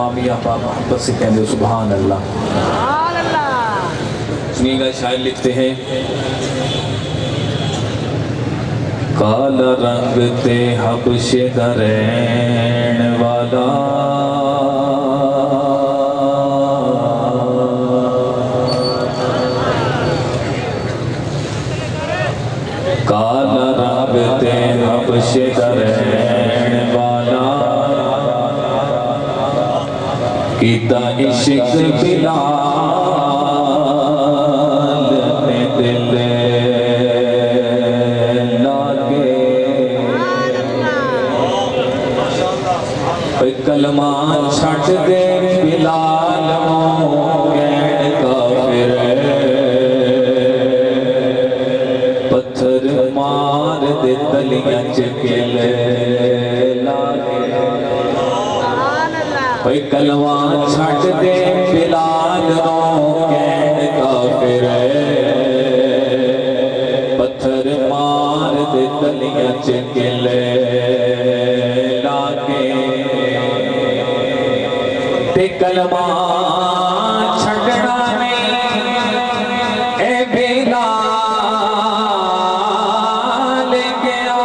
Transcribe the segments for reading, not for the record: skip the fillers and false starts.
تمامیہ پا محبت سے کہنے سبحان اللہ. سنیے گا شاعر لکھتے ہیں کالا رنگ تے حبش دا رہن والا کالا رنگ تے حبش دا رہن والا کیتا عشق بلال نے دل کلمہ چھٹ دے بلال موین کافر پتھر مار دے تلیاں چکل لاگے کلمہ چھٹ دے بلال موین کافر پتھر مار دے تلیاں چکل کلمہ چھڑنا میں اے بلال گیا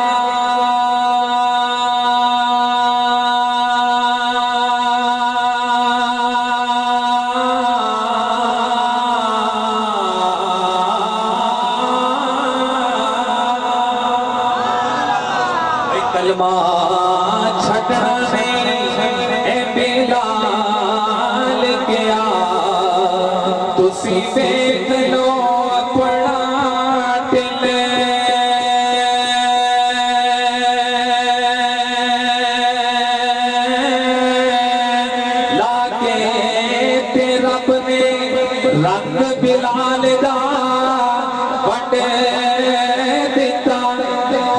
کلمہ چھڑنا میں اے بلال تسی دیکھ لو اپنا دل لاکے تے رب نے رنگ بلال دا بڑھ دیتا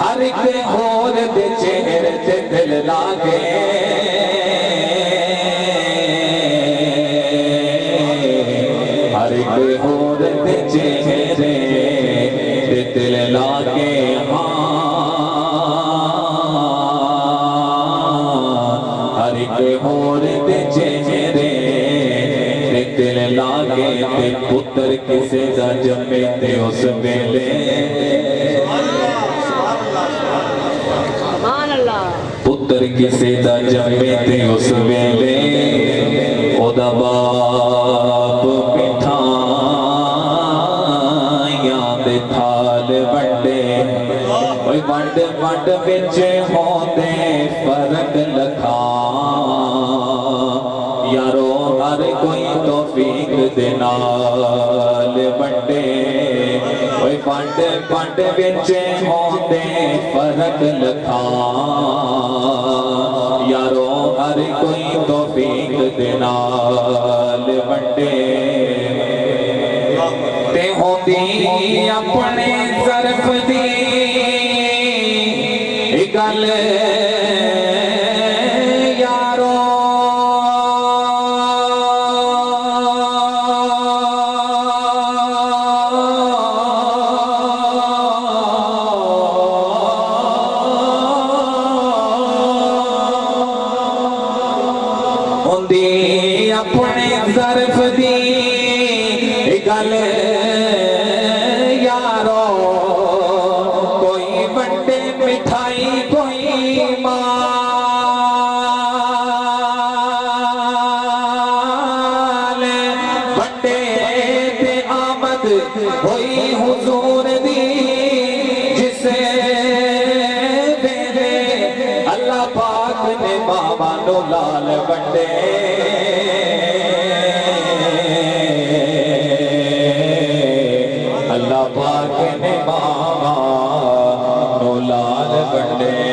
ہر ایک ہور دے چہرے تے دل لاگے ہور دے چہرے تے دل لاگے ہر ایک ہور دے چہرے تے دل لاگے تے پتر کسے دا جمے تے اس ویلے پتر کسے دا جمے تے اس ویلے او دا باپ تھال بڑھے بڑھ بڑھ بچے ہوتے فرق لکھا یارو ہر کوئی توفیق دینال بڑھے بڑھ بڑھ بچے ہوتے فرق لکھا یارو ہر کوئی توفیق دینال بڑھے تے ہوتی اپنے ظرف دی گل یارو ہوتی اپنے ظرف دی گل مٹھائی کوئی مال بڑے تے آمد ہوئی حضور دی جسے میرے اللہ پاک نے بابا نو لال بڑے اللہ پاک نے بابا لال بڑے